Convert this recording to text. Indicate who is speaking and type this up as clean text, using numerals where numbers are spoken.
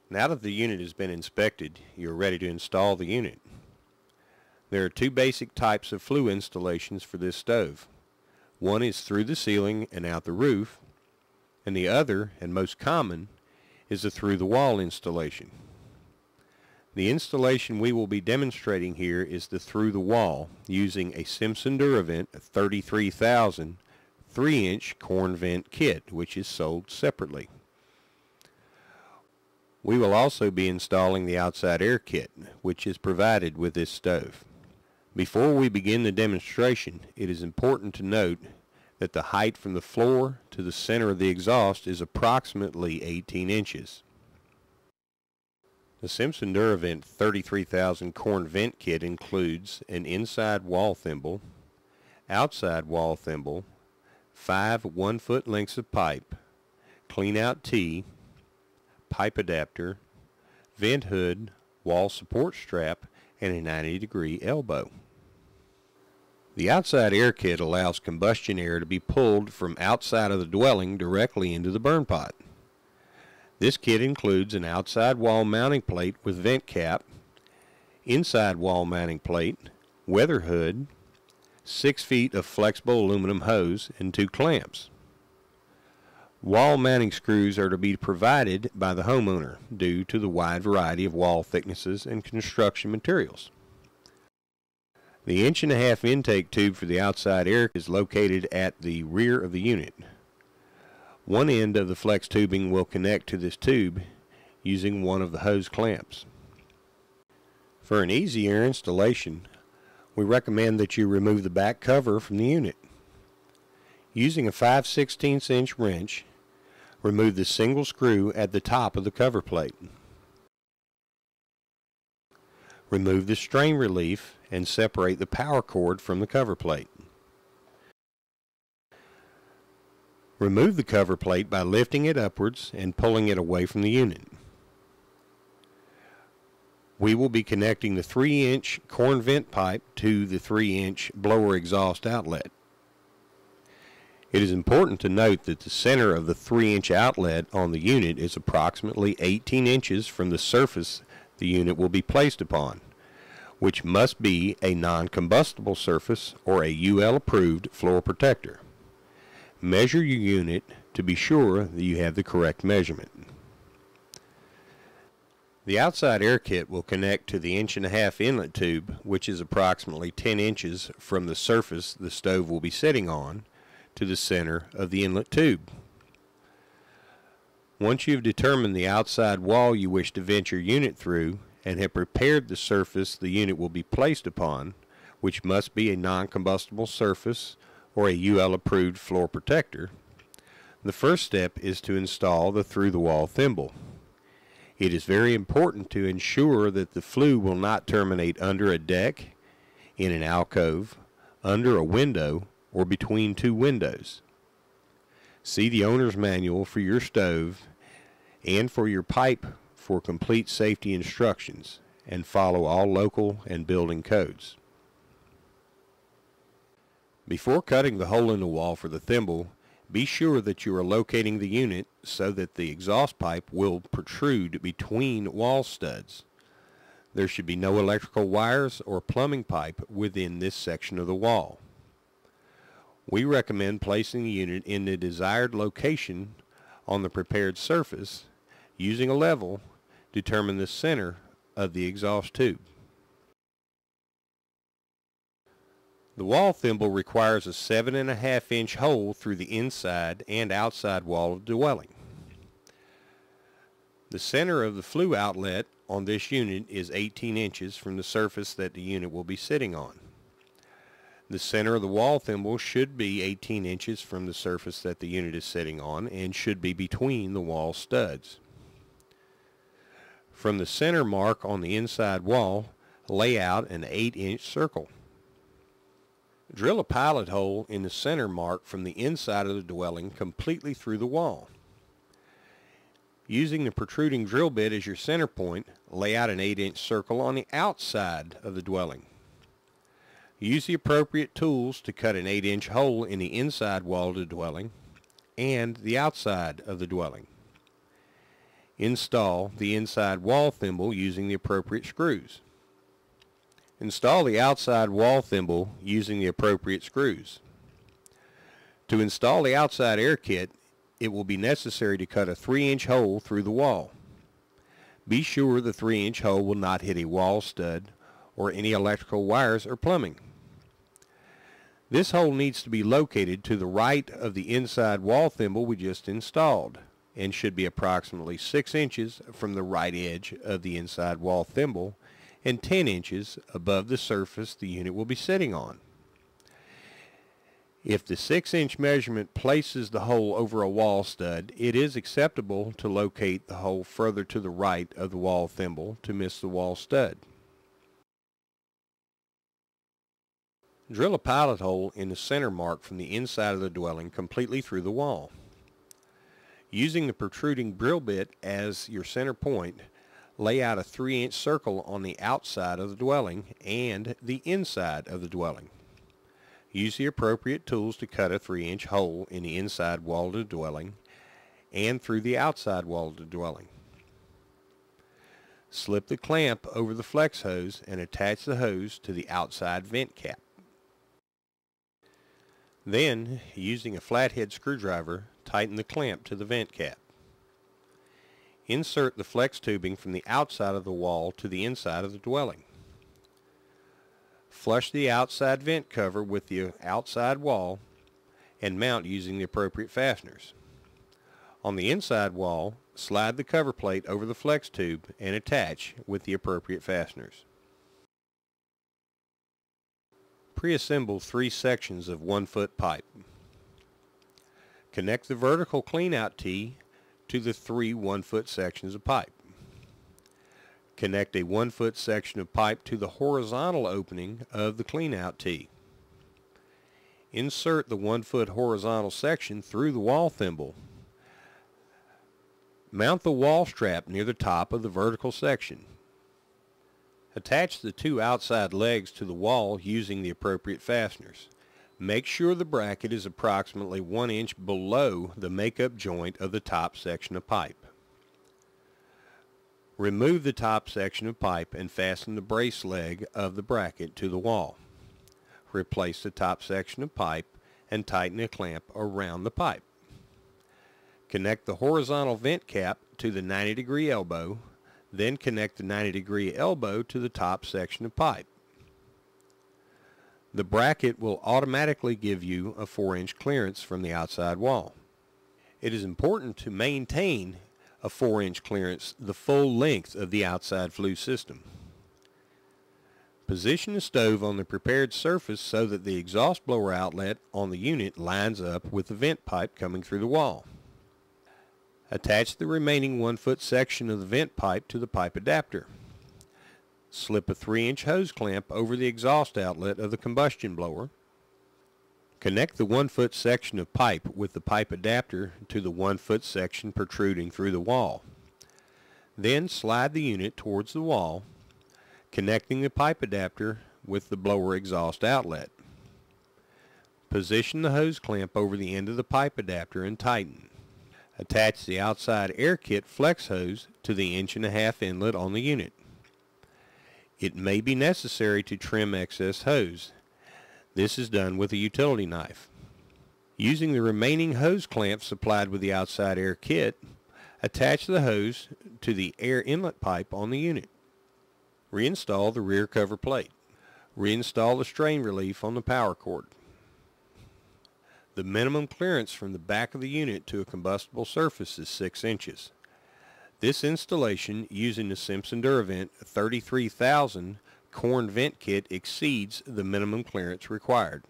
Speaker 1: Now that the unit has been inspected, you are ready to install the unit. There are two basic types of flue installations for this stove. One is through the ceiling and out the roof, and the other, and most common, is a through the wall installation. The installation we will be demonstrating here is the through the wall using a Simpson Duravent 33,000 3-inch corn vent kit, which is sold separately. We will also be installing the outside air kit, which is provided with this stove. Before we begin the demonstration, it is important to note that the height from the floor to the center of the exhaust is approximately 18 inches. The Simpson Duravent 33,000 corn vent kit includes an inside wall thimble, outside wall thimble, 5 1-foot lengths of pipe, clean out tee, pipe adapter, vent hood, wall support strap, and a 90-degree elbow. The outside air kit allows combustion air to be pulled from outside of the dwelling directly into the burn pot. This kit includes an outside wall mounting plate with vent cap, inside wall mounting plate, weather hood, 6 feet of flexible aluminum hose, and 2 clamps. Wall mounting screws are to be provided by the homeowner due to the wide variety of wall thicknesses and construction materials. The 1.5-inch intake tube for the outside air is located at the rear of the unit. One end of the flex tubing will connect to this tube using one of the hose clamps. For an easy air installation, we recommend that you remove the back cover from the unit. Using a 5/16-inch wrench, remove the single screw at the top of the cover plate. Remove the strain relief and separate the power cord from the cover plate. Remove the cover plate by lifting it upwards and pulling it away from the unit. We will be connecting the 3-inch corn vent pipe to the 3-inch blower exhaust outlet. It is important to note that the center of the 3-inch outlet on the unit is approximately 18 inches from the surface the unit will be placed upon, which must be a non-combustible surface or a UL approved floor protector. Measure your unit to be sure that you have the correct measurement. The outside air kit will connect to the 1.5-inch inlet tube, which is approximately 10 inches from the surface the stove will be sitting on, to the center of the inlet tube. Once you've determined the outside wall you wish to vent your unit through and have prepared the surface the unit will be placed upon, which must be a non-combustible surface or a UL approved floor protector, the first step is to install the through-the-wall thimble. It is very important to ensure that the flue will not terminate under a deck, in an alcove, under a window, or between 2 windows. See the owner's manual for your stove and for your pipe for complete safety instructions, and follow all local and building codes. Before cutting the hole in the wall for the thimble, be sure that you are locating the unit so that the exhaust pipe will protrude between wall studs. There should be no electrical wires or plumbing pipe within this section of the wall. We recommend placing the unit in the desired location on the prepared surface. Using a level, determine the center of the exhaust tube. The wall thimble requires a 7.5-inch hole through the inside and outside wall of the dwelling. The center of the flue outlet on this unit is 18 inches from the surface that the unit will be sitting on. The center of the wall thimble should be 18 inches from the surface that the unit is sitting on and should be between the wall studs. From the center mark on the inside wall, lay out an 8-inch circle. Drill a pilot hole in the center mark from the inside of the dwelling completely through the wall. Using the protruding drill bit as your center point, lay out an 8-inch circle on the outside of the dwelling. Use the appropriate tools to cut an 8-inch hole in the inside wall of the dwelling and the outside of the dwelling. Install the inside wall thimble using the appropriate screws. Install the outside wall thimble using the appropriate screws. To install the outside air kit, it will be necessary to cut a 3-inch hole through the wall. Be sure the 3-inch hole will not hit a wall stud or any electrical wires or plumbing. This hole needs to be located to the right of the inside wall thimble we just installed and should be approximately 6 inches from the right edge of the inside wall thimble and 10 inches above the surface the unit will be sitting on. If the 6-inch measurement places the hole over a wall stud, it is acceptable to locate the hole further to the right of the wall thimble to miss the wall stud. Drill a pilot hole in the center mark from the inside of the dwelling completely through the wall. Using the protruding drill bit as your center point, lay out a 3-inch circle on the outside of the dwelling and the inside of the dwelling. Use the appropriate tools to cut a 3-inch hole in the inside wall of the dwelling and through the outside wall of the dwelling. Slip the clamp over the flex hose and attach the hose to the outside vent cap. Then, using a flathead screwdriver, tighten the clamp to the vent cap. Insert the flex tubing from the outside of the wall to the inside of the dwelling. Flush the outside vent cover with the outside wall and mount using the appropriate fasteners. On the inside wall, slide the cover plate over the flex tube and attach with the appropriate fasteners. Preassemble 3 sections of 1-foot pipe. Connect the vertical cleanout tee to the 3 1-foot sections of pipe. Connect a 1-foot section of pipe to the horizontal opening of the cleanout tee. Insert the 1-foot horizontal section through the wall thimble. Mount the wall strap near the top of the vertical section. Attach the 2 outside legs to the wall using the appropriate fasteners. Make sure the bracket is approximately 1 inch below the makeup joint of the top section of pipe. Remove the top section of pipe and fasten the brace leg of the bracket to the wall. Replace the top section of pipe and tighten a clamp around the pipe. Connect the horizontal vent cap to the 90-degree elbow, then connect the 90-degree elbow to the top section of pipe. The bracket will automatically give you a 4-inch clearance from the outside wall. It is important to maintain a 4-inch clearance the full length of the outside flue system. Position the stove on the prepared surface so that the exhaust blower outlet on the unit lines up with the vent pipe coming through the wall. Attach the remaining 1-foot section of the vent pipe to the pipe adapter. Slip a 3-inch hose clamp over the exhaust outlet of the combustion blower. Connect the 1-foot section of pipe with the pipe adapter to the 1-foot section protruding through the wall. Then slide the unit towards the wall, connecting the pipe adapter with the blower exhaust outlet. Position the hose clamp over the end of the pipe adapter and tighten. Attach the outside air kit flex hose to the 1.5-inch inlet on the unit. It may be necessary to trim excess hose. This is done with a utility knife. Using the remaining hose clamp supplied with the outside air kit, attach the hose to the air inlet pipe on the unit. Reinstall the rear cover plate. Reinstall the strain relief on the power cord. The minimum clearance from the back of the unit to a combustible surface is 6 inches. This installation using the Simpson Duravent 33,000 Corn vent kit exceeds the minimum clearance required.